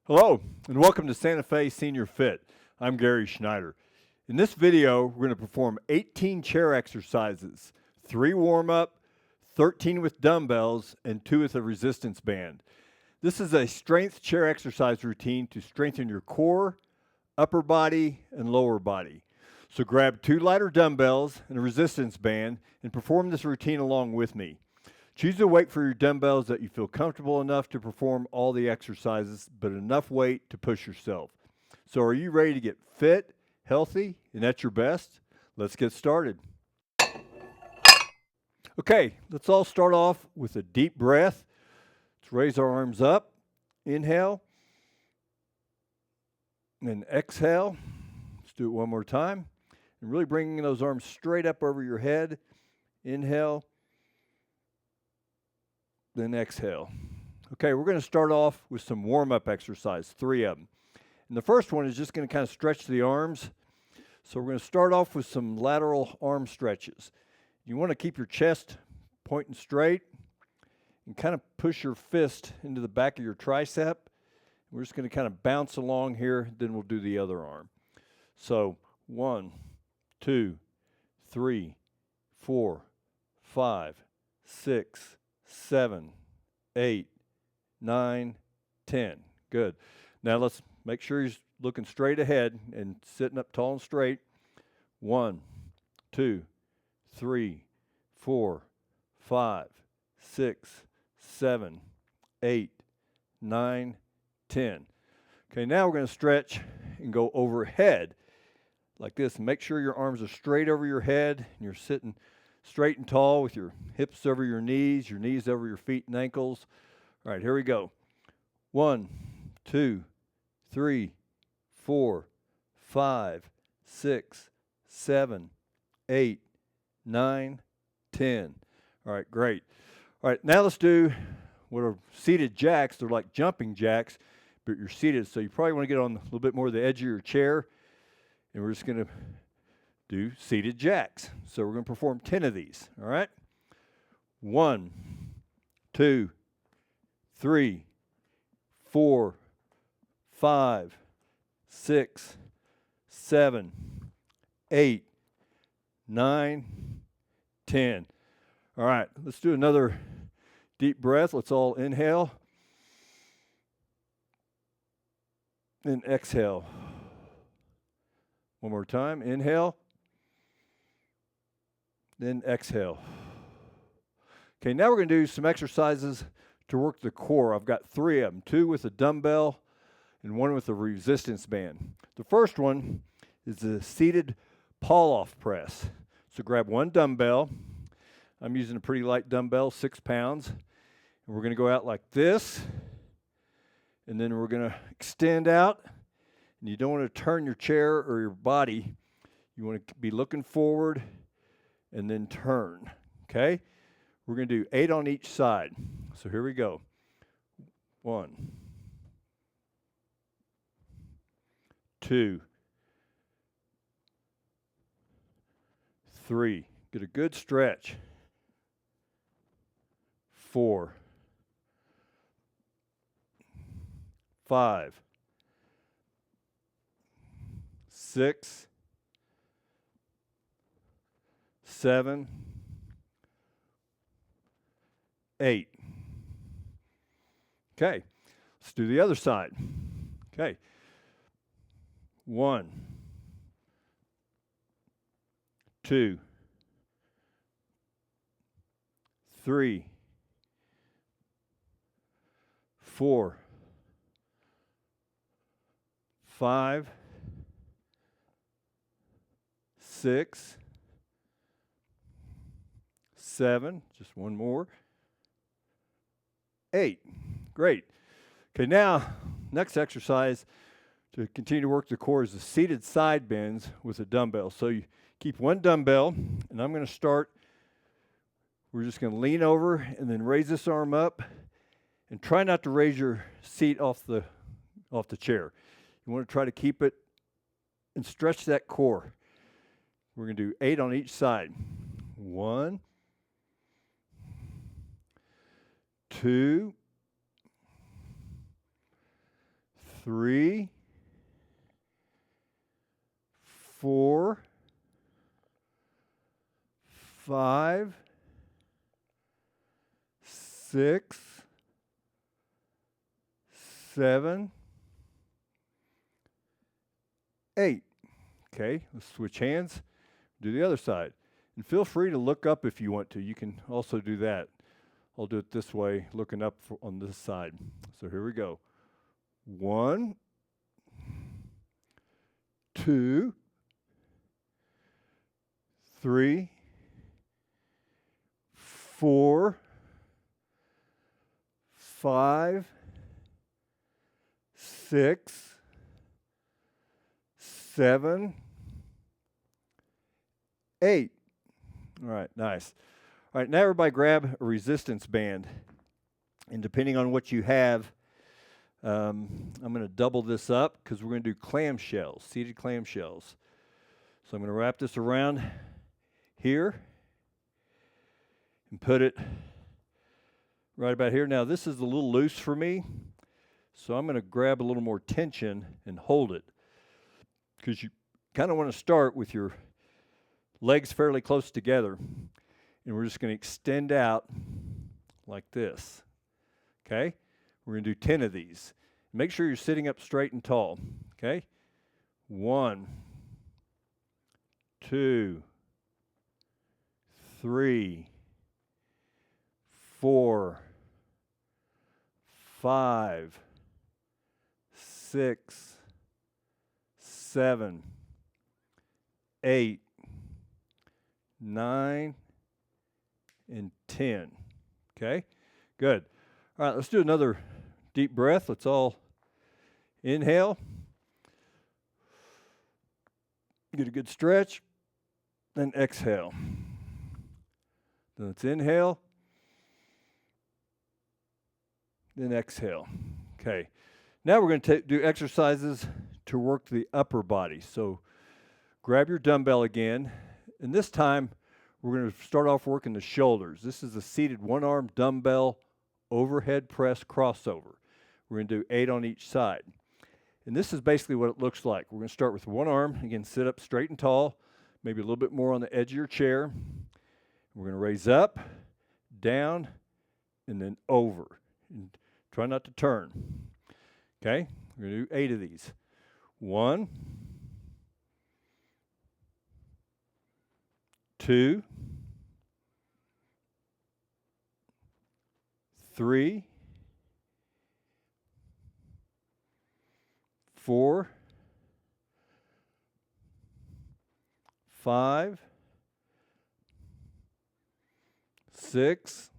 Hello, and welcome to Santa Fe Senior Fit. I'm Gary Schneider. In this video, we're going to perform 18 chair exercises, 3 warm-up, 13 with dumbbells, and 2 with a resistance band. This is a strength chair exercise routine to strengthen your core, upper body, and lower body. So grab 2 lighter dumbbells and a resistance band and perform this routine along with me. Choose a weight for your dumbbells that you feel comfortable enough to perform all the exercises, but enough weight to push yourself. So are you ready to get fit, healthy, and at your best? Let's get started. Okay, let's all start off with a deep breath. Let's raise our arms up. Inhale. And then exhale. Let's do it one more time. And really bringing those arms straight up over your head. Inhale. Then exhale. Okay, we're going to start off with some warm-up exercise, 3 of them. And the first one is just going to kind of stretch the arms. So we're going to start off with some lateral arm stretches. You want to keep your chest pointing straight and kind of push your fist into the back of your tricep. We're just going to kind of bounce along here, then we'll do the other arm. So 1, 2, 3, 4, 5, 6, 7, 8, 9, 10. Good. Now let's make sure you're looking straight ahead and sitting up tall and straight. 1, 2, 3, 4, 5, 6, 7, 8, 9, 10. Okay, now we're going to stretch and go overhead like this. Make sure your arms are straight over your head and you're sitting straight and tall with your hips over your knees over your feet and ankles. All right, here we go. 1, 2, 3, 4, 5, 6, 7, 8, 9, 10. All right, great. All right, now let's do what are seated jacks. They're like jumping jacks, but you're seated, so you probably want to get on a little bit more of the edge of your chair, and we're just going to do seated jacks. So we're going to perform 10 of these, all right? 1, 2, 3, 4, 5, 6, 7, 8, 9, 10. All right, let's do another deep breath. Let's all inhale and exhale. One more time, inhale. Then exhale. Okay, now we're going to do some exercises to work the core. I've got 3 of them, 2 with a dumbbell and 1 with a resistance band. The first one is the seated pull-off press. So grab 1 dumbbell. I'm using a pretty light dumbbell, 6 pounds. And we're going to go out like this. And then we're going to extend out. And you don't want to turn your chair or your body. You want to be looking forward and then turn, okay? We're going to do 8 on each side. So here we go. 1, 2, 3. Get a good stretch. 4, 5, 6, 7, 8. Okay, let's do the other side. Okay, 1, 2, 3, 4, 5, 6, 7, just one more, 8. Great. Okay, now, next exercise to continue to work the core is the seated side bends with a dumbbell. So you keep 1 dumbbell, and I'm going to start. We're just going to lean over and then raise this arm up, and try not to raise your seat off the chair. You want to try to keep it and stretch that core. We're going to do 8 on each side. 1, 2, 3, 4, 5, 6, 7, 8. Okay, let's switch hands. Do the other side. And feel free to look up if you want to. You can also do that. I'll do it this way, looking up on this side. So here we go. 1, 2, 3, 4, 5, 6, 7, 8. All right, nice. All right, now everybody grab a resistance band. And depending on what you have, I'm going to double this up because we're going to do clamshells, seated clamshells. So I'm going to wrap this around here and put it right about here. Now this is a little loose for me, so I'm going to grab a little more tension and hold it, because you kind of want to start with your legs fairly close together, and we're just going to extend out like this. Okay? We're going to do 10 of these. Make sure you're sitting up straight and tall. Okay? 1, 2, 3, 4, 5, 6, 7, 8, 9, and 10. Okay? Good. All right, let's do another deep breath. Let's all inhale. Get a good stretch. Then exhale. Then let's inhale. Then exhale. Okay. Now we're going to do exercises to work the upper body. So grab your dumbbell again. And this time, we're going to start off working the shoulders. This is a seated one-arm dumbbell overhead press crossover. We're going to do 8 on each side. And this is basically what it looks like. We're going to start with one arm. Again, sit up straight and tall, maybe a little bit more on the edge of your chair. We're going to raise up, down, and then over. And try not to turn. Okay? We're going to do 8 of these. 1, 2, 3, 4, 5, 6,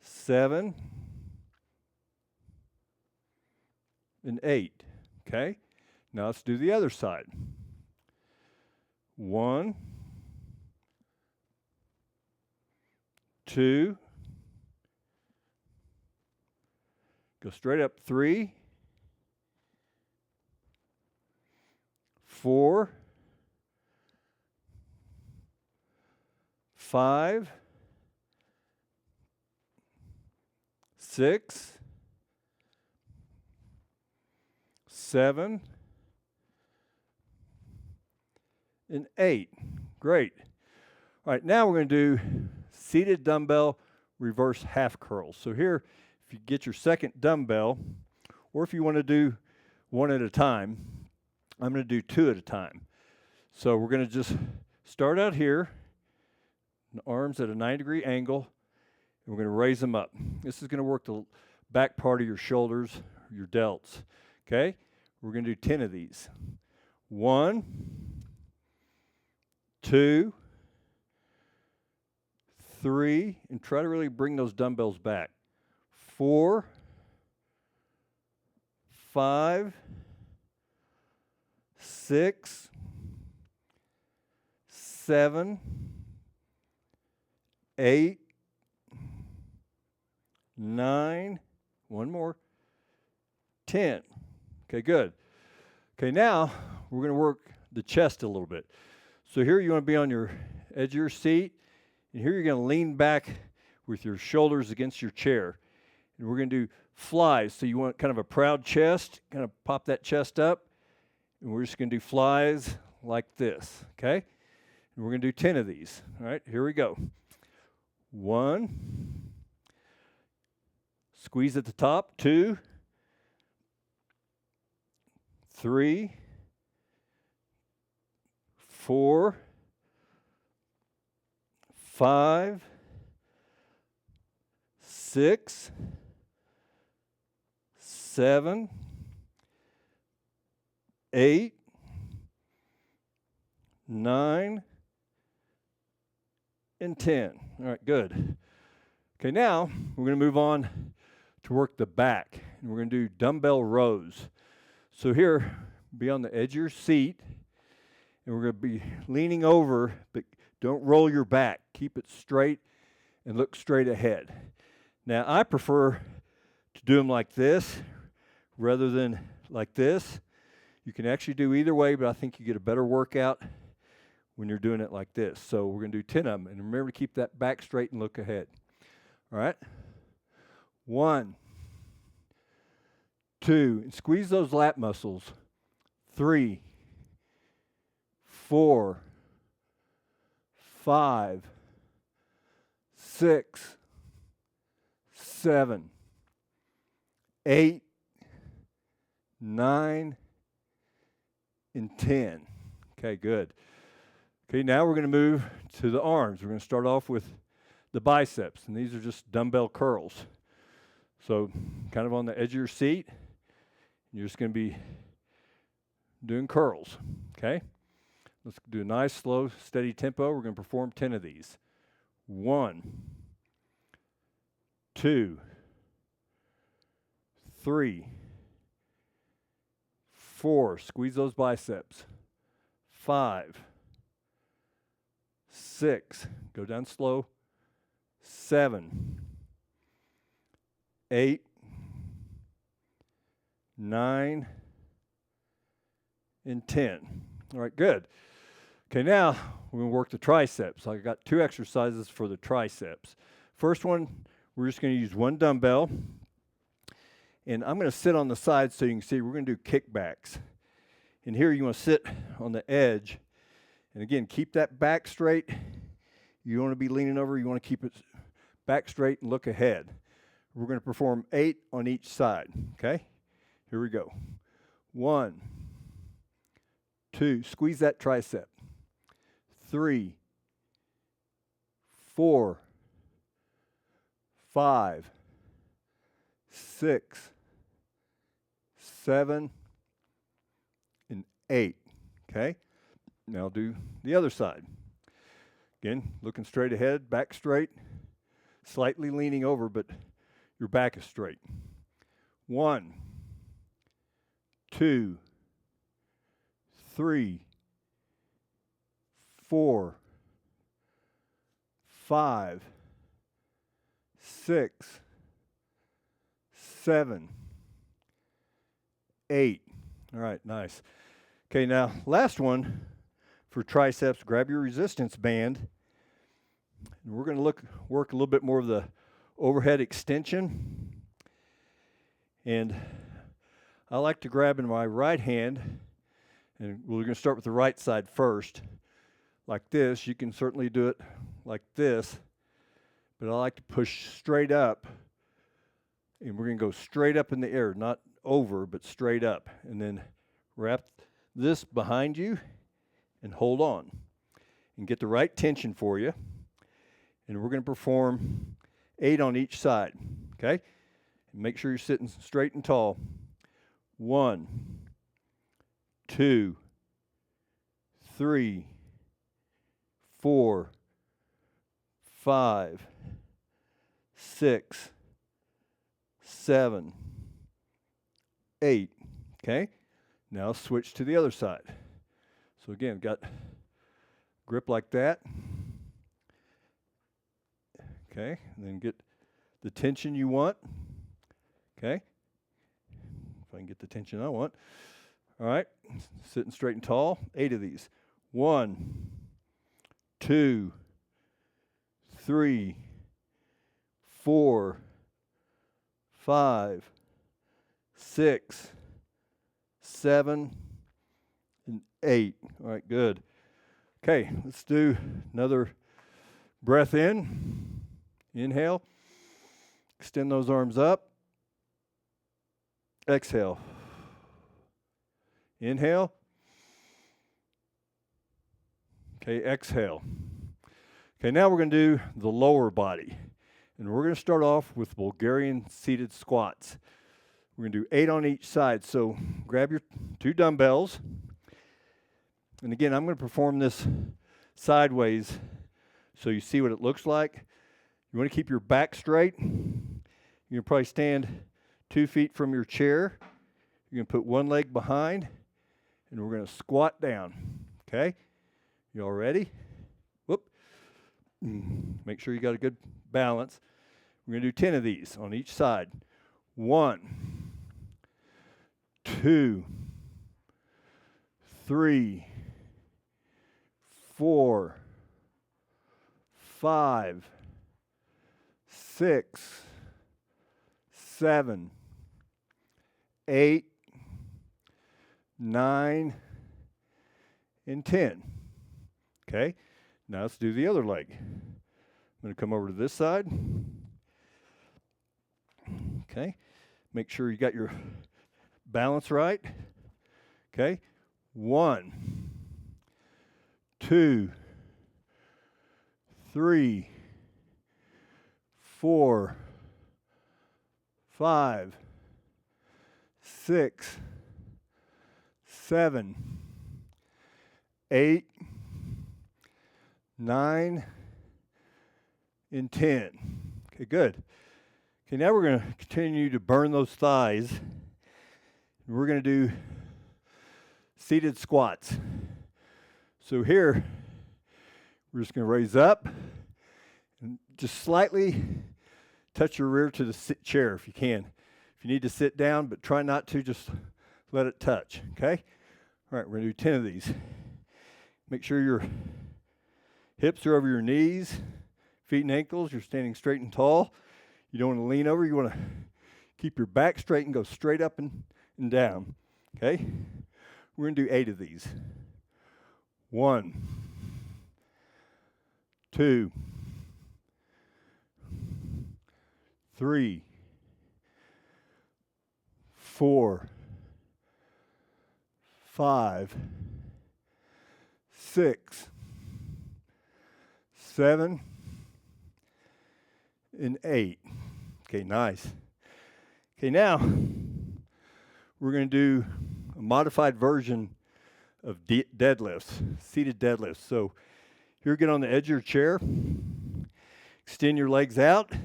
7, and 8. Okay? Now let's do the other side. 1, 2, go straight up. 3, 4, 5, 6, 7, and 8. Great. All right, now we're going to do seated dumbbell reverse half curls. So here, if you get your second dumbbell, or if you want to do one at a time, I'm going to do 2 at a time. So we're going to just start out here, the arms at a 90-degree angle, and we're going to raise them up. This is going to work the back part of your shoulders, your delts. Okay? We're going to do 10 of these. 1, 2, 3, and try to really bring those dumbbells back. 4, 5, 6, 7, 8, 9, one more, 10. Okay, good. Okay, now we're going to work the chest a little bit. So here you want to be on your edge of your seat, and here you're going to lean back with your shoulders against your chair. And we're going to do flies. So you want kind of a proud chest, kind of pop that chest up. And we're just going to do flies like this, okay? And we're going to do 10 of these. All right, here we go. 1. Squeeze at the top. 2. 3. 4. 5. 6. 7. 8. 9. And 10. All right, good. Okay, now we're going to move on to work the back. And we're going to do dumbbell rows. So here, be on the edge of your seat. And we're going to be leaning over, but don't roll your back. Keep it straight and look straight ahead. Now, I prefer to do them like this rather than like this. You can actually do either way, but I think you get a better workout when you're doing it like this. So we're going to do 10 of them. And remember to keep that back straight and look ahead. All right? 1, 2, and squeeze those lat muscles. 3, 4, 5, 6, 7, 8, 9, and 10. Okay, good. Okay, now we're going to move to the arms. We're going to start off with the biceps, and these are just dumbbell curls. So kind of on the edge of your seat, you're just going to be doing curls, okay? Let's do a nice, slow, steady tempo. We're going to perform 10 of these. 1, 2, 3, 4, squeeze those biceps. 5, 6, go down slow. 7, 8, 9, and 10. All right, good. Okay, now we're going to work the triceps. I got 2 exercises for the triceps. First one, we're just going to use 1 dumbbell. And I'm going to sit on the side so you can see we're going to do kickbacks. And here you want to sit on the edge. And again, keep that back straight. You don't want to be leaning over. You want to keep it back straight and look ahead. We're going to perform 8 on each side, okay? Here we go. 1, 2, squeeze that tricep. 3, 4, 5, 6, 7, and 8, okay? Now do the other side. Again, looking straight ahead, back straight, slightly leaning over, but your back is straight. 1, 2, 3, 4, 5, 6, 7, 8. All right, nice. Okay, now last one for triceps, grab your resistance band. And we're going to work a little bit more of the overhead extension. And I like to grab in my right hand, and we're going to start with the right side first, like this. You can certainly do it like this, but I like to push straight up, and we're going to go straight up in the air, not over, but straight up, and then wrap this behind you and hold on and get the right tension for you. And we're going to perform 8 on each side, okay? And make sure you're sitting straight and tall. 1, 2, 3, 4, 5, 6, 7, 8, okay? Now switch to the other side. So again, got grip like that. Okay, and then get the tension you want. Okay, if I can get the tension I want. All right, sitting straight and tall. 8 of these. 1, 2, 3, 4, 5, 6, 7, and 8. All right, good. Okay, let's do another breath in. Inhale. Extend those arms up. Exhale. Inhale. Okay, exhale. Okay, now we're going to do the lower body. And we're going to start off with Bulgarian seated squats. We're going to do 8 on each side. So grab your 2 dumbbells. And again, I'm going to perform this sideways so you see what it looks like. You want to keep your back straight. You can probably stand 2 feet from your chair. You can put one leg behind, and we're going to squat down. Okay? You all ready? Whoop. Make sure you got a good balance. We're going to do 10 of these on each side. 1, 2, 3, 4, 5, 6, 7, 8, 9, and 10. Okay, now let's do the other leg. I'm going to come over to this side. Okay, make sure you got your balance right. Okay, 1, 2, 3, 4, 5, 6, 7, 8, 9, and 10. Okay, good. Okay, now we're going to continue to burn those thighs. We're going to do seated squats. So here, we're just going to raise up and just slightly touch your rear to the chair if you can. If you need to sit down, but try not to, just let it touch, okay? All right, we're going to do 10 of these. Make sure your hips are over your knees, feet and ankles. You're standing straight and tall. You don't want to lean over. You want to keep your back straight and go straight up and down, okay? We're going to do 8 of these. 1, 2, 3, 4, 5, 6, 7, and 8. Okay, nice. Okay, now we're going to do a modified version of deadlifts, seated deadlifts. So here, get on the edge of your chair, extend your legs out, and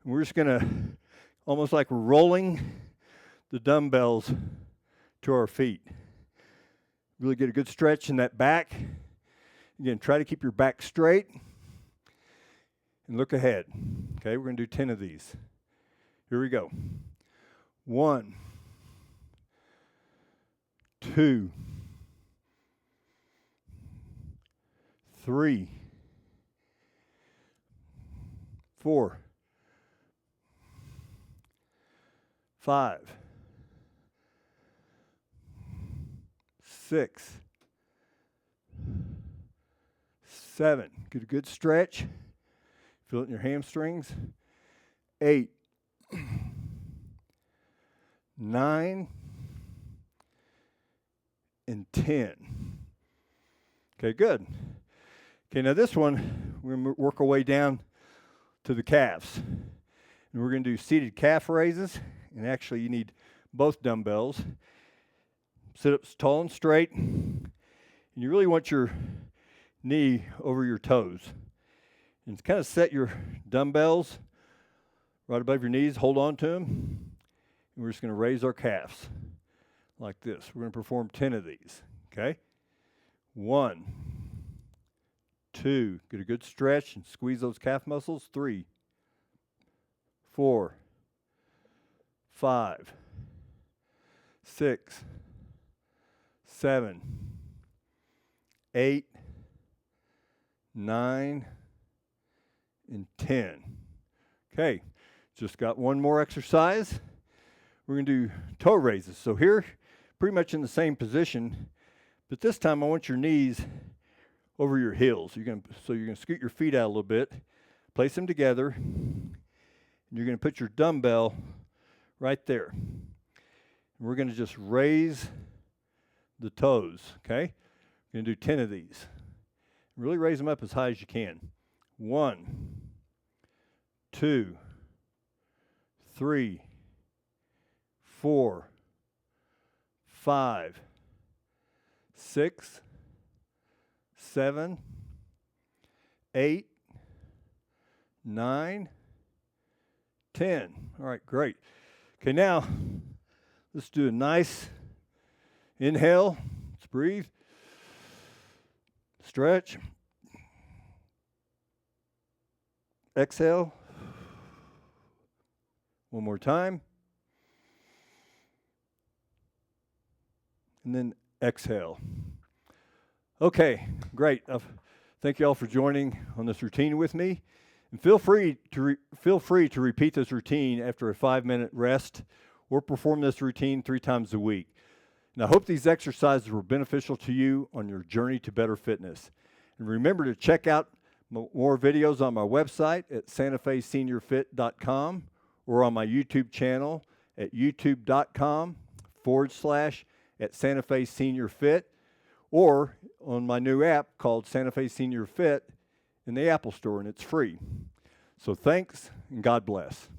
we're just going to, almost like rolling the dumbbells to our feet. Really get a good stretch in that back. Again, try to keep your back straight and look ahead. Okay, we're going to do 10 of these. Here we go. 1, 2, 3, 4, 5, 6, 7. Get a good stretch. Feel it in your hamstrings. 8, 9, and 10. Okay, good. Okay, now this one, we're going to work our way down to the calves. And we're going to do seated calf raises. And actually, you need both dumbbells. Sit up tall and straight. And you really want your knee over your toes. And kind of set your dumbbells right above your knees. Hold on to them. And we're just going to raise our calves like this. We're going to perform 10 of these. Okay? 1, 2. Get a good stretch and squeeze those calf muscles. 3, 4, 5, 6, 7, 8, 9, and 10. Okay, Just got one more exercise. We're going to do toe raises. So here, pretty much in the same position, but this time I want your knees over your heels. So you're going to scoot your feet out a little bit, place them together, and you're going to put your dumbbell right there. And we're going to just raise the toes, okay? We're going to do 10 of these. Really raise them up as high as you can. 1, 2, 3, 4, 5, 6, 7, 8, 9, 10. All right, great. Okay, now let's do a nice inhale. Let's breathe. Stretch. Exhale. One more time. And then exhale. Okay, great. Thank you all for joining on this routine with me. And feel free to repeat this routine after a 5-minute rest or perform this routine 3 times a week. And I hope these exercises were beneficial to you on your journey to better fitness. And remember to check out more videos on my website at santafeseniorfit.com or on my YouTube channel at youtube.com/@SantaFeSeniorFit or on my new app called Santa Fe Senior Fit in the Apple Store, and it's free. So thanks, and God bless.